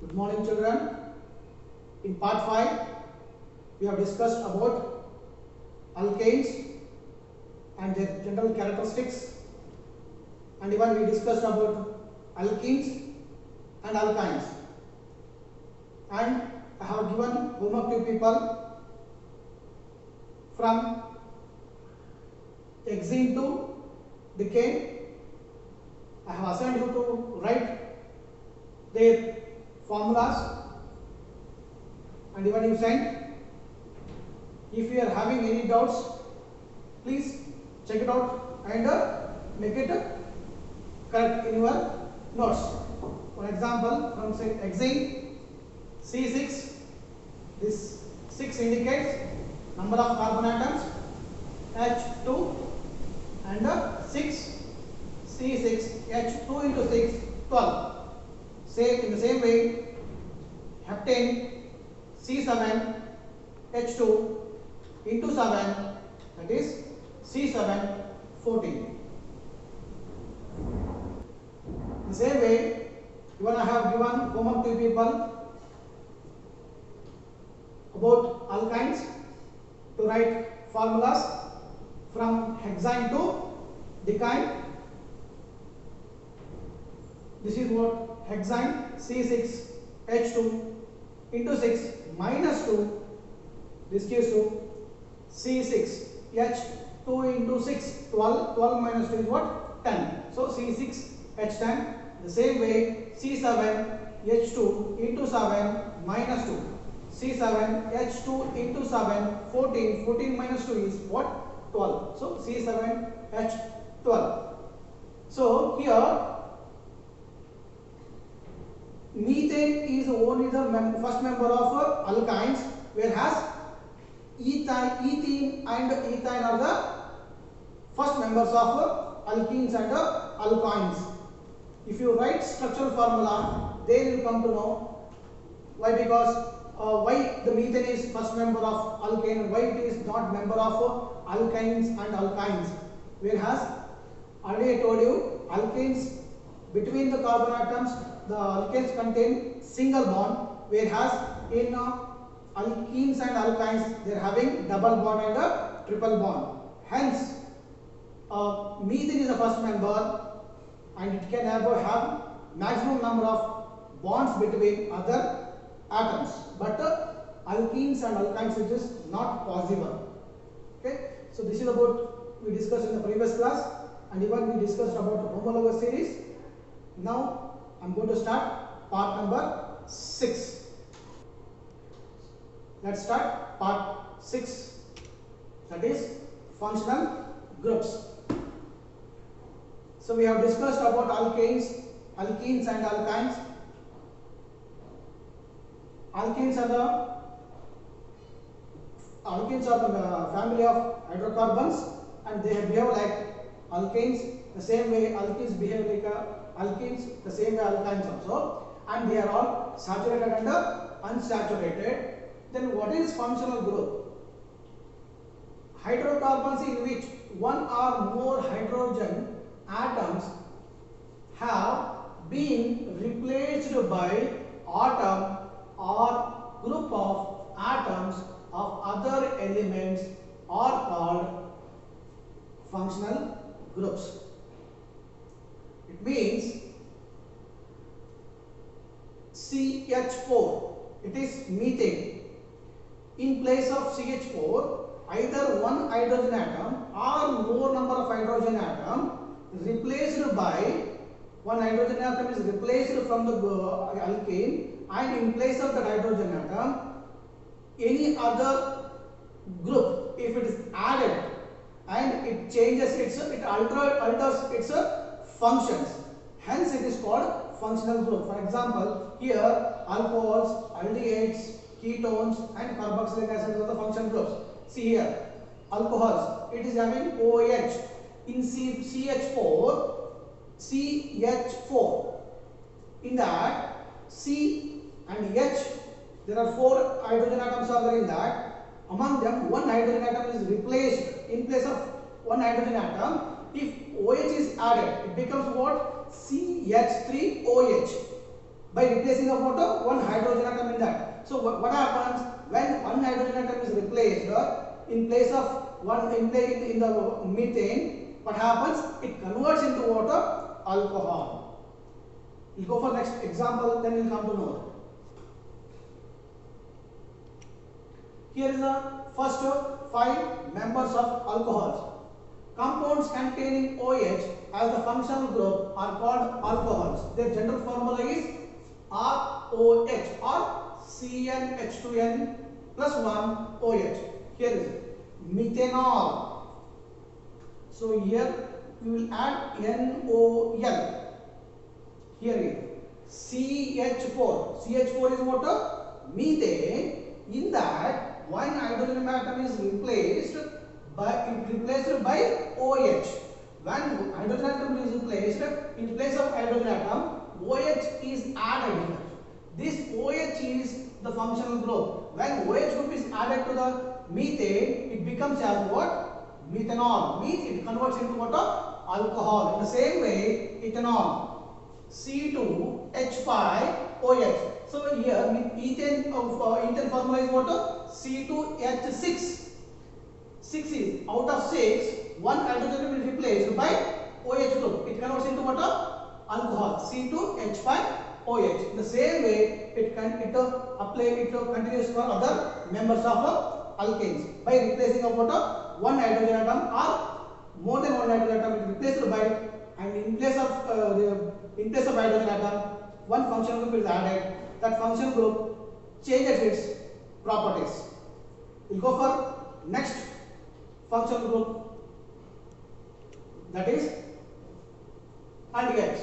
Good morning, children. In part 5, we have discussed about alkanes and their general characteristics, and even we discussed about alkenes and alkynes. And I have given homework to people from hexene to decane. I have assigned you to write their formulas, and even you send. If you are having any doubts, please check it out and make it correct in your notes. For example, from say hexene C6, this 6 indicates number of carbon atoms, H2, and 6 C6, H2 into 6, 12. Same in the same way, heptane C7, H2 into 7, that is C7, 14. The same way, even I have given homework to people about alkynes to write formulas from hexane to decyne. This is what hexane C6 H2 into 6 minus 2. This gives you C6 H2 into 6, 12. 12 minus 2 is what? 10. So C6 H10. The same way C7 H2 into 7 minus 2. C7 H2 into 7, 14. 14 minus 2 is what? 12. So C7 H12. So here methane is only the first member of alkynes, whereas ethene and ethane are the first members of alkenes and alkynes. If you write structural formula, then you will come to know why, because why the methane is first member of alkane and why it is not member of alkynes and alkynes. Whereas already I told you, alkanes, between the carbon atoms, the alkanes contain single bond, whereas in alkenes and alkynes they are having double bond and triple bond. Hence, methane is the first member, and it can have maximum number of bonds between other atoms. But alkenes and alkynes, it is not possible. Okay, so this is about we discussed in the previous class, and even we discussed about homologous series. Now I am going to start part number 6. Let's start part 6, that is functional groups. So we have discussed about alkenes and alkynes. Alkenes are the family of hydrocarbons, and they behave like alkanes. The same way alkenes behave like alkenes, the same way alkynes also, and they are all saturated and unsaturated. Then what is functional group? Hydrocarbons in which one or more hydrogen atoms have been replaced by atom or group of atoms of other elements are called functional groups. It means CH4, it is methane. In place of CH4, either one hydrogen atom or more number of hydrogen atom replaced by one hydrogen atom is replaced from the alkane, and in place of the hydrogen atom, any other group, if it is added and it changes it alters its functions, hence it is called functional group. For example, here alcohols, aldehydes, ketones and carboxylic acids are the functional groups. See here, alcohols, it is having OH. In CH4, in that C and H, there are 4 hydrogen atoms are there in that. Among them, one hydrogen atom is replaced. In place of one hydrogen atom, if OH is added, it becomes what? CH3OH. by replacing of water one hydrogen atom in that. So what happens when one hydrogen atom is replaced in place of one in the methane? What happens? It converts into water alcohol. We'll go for next example, then we'll come to know. Here is the first 5 members of alcohols. Compounds containing OH as the functional group are called alcohols. Their general formula is ROH or CnH2n plus 1 OH. Here is methanol. So here we will add NOL. Here is CH4. CH4 is what? Methane. In that one hydrogen atom is replaced by OH. When hydrogen atom is replaced, in place of hydrogen atom, OH is added here. This OH is the functional group. When OH group is added to the methane, it becomes as what? Methanol. Means it converts into what? Alcohol. In the same way, ethanol. C2H5OH. So here ethane formula is what? C2H6. 6 is out of 6, one hydrogen will be replaced by OH group. It converts into what? Alcohol. C2H5OH. In the same way, it continues for other members of alkanes by replacing of what? One hydrogen atom or more than one hydrogen atom is replaced by, and in place of hydrogen atom, one functional group is added. That functional group changes its properties. We'll go for next functional group, that is aldehydes.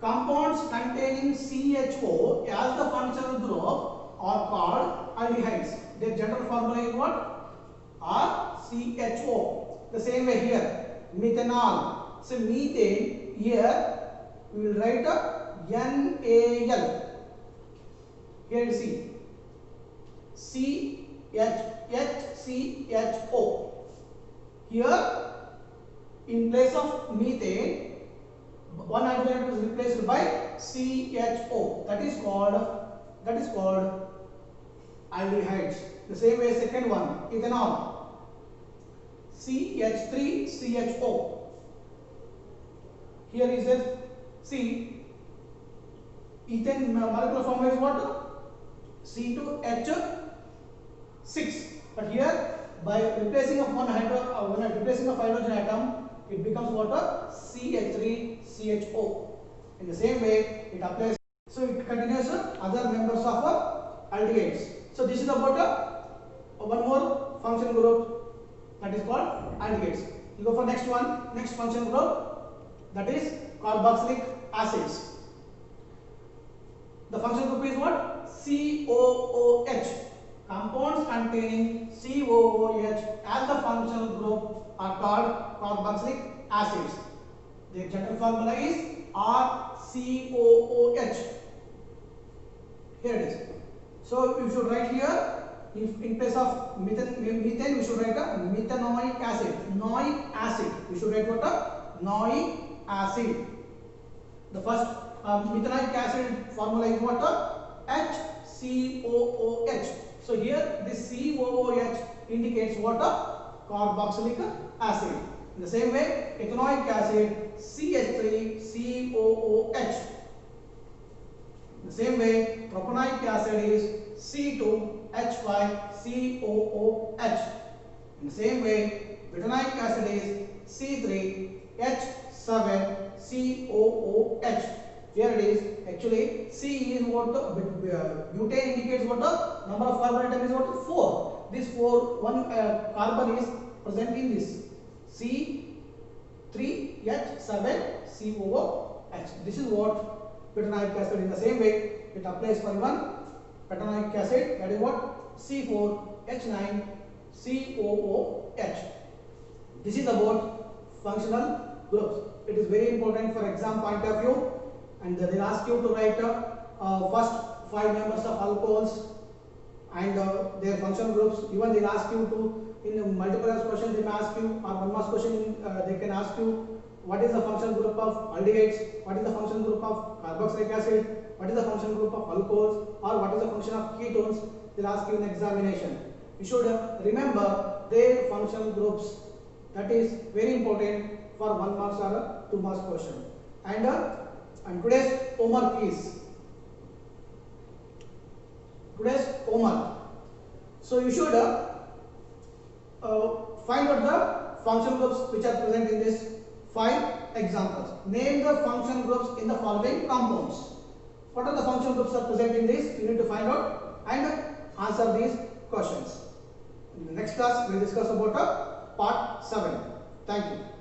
Compounds containing CHO as the functional group are called aldehydes. Their general formula is what? RCHO. The same way here, methanol. So methane, here we will write NaL. Here you see CHCHO. Here, in place of methane, one hydrogen is replaced by CHO. That is called aldehydes. The same way, second one, ethanol. CH3CHO. Here is it. See, ethane molecular formula is what? C2H6. But here, by replacing of hydrogen atom, it becomes water CH3CHO. In the same way, it applies. So it continues other members of aldehydes. So this is about one more function group, that is called aldehydes. We go for next one, next function group, that is carboxylic acids. The function group is what? COOH. Compounds containing COOH as the functional group are called carboxylic acids. Their general formula is RCOOH. Here it is. So you should write here, in place of methane, we should write a methanoic acid. Noic acid. We should write what? Noic acid. The first methanoic acid formula is what? HCOOH. So here this COOH indicates what? Carboxylic acid. In the same way, ethanoic acid CH3COOH. In the same way, propanoic acid is C2H5COOH. In the same way, butanoic acid is C3H7COOH. Here it is. Actually, C is what? Butane indicates what? Number of carbon atom is what? 4. This 1 carbon is present in this C3H7COOH. This is what butanoic acid. In the same way, it applies for one butanoic acid, that is what? C4H9COOH. This is about functional groups. It is very important for exam point of view, and they will ask you to write first 5 members of alcohols and their functional groups. Even they will ask you to, in multiple choice questions they may ask you, or one mark question they can ask you what is the functional group of aldehydes, what is the functional group of carboxylic acid, what is the functional group of alcohols, or what is the function of ketones. They'll ask you in examination. You should remember their functional groups. That is very important for 1 marks or a 2 marks question. And today's homework is So you should find out the functional groups which are present in this 5 examples. Name the functional groups in the following compounds. What are the functional groups are present in this? You need to find out and answer these questions. In the next class, we will discuss about part 7. Thank you.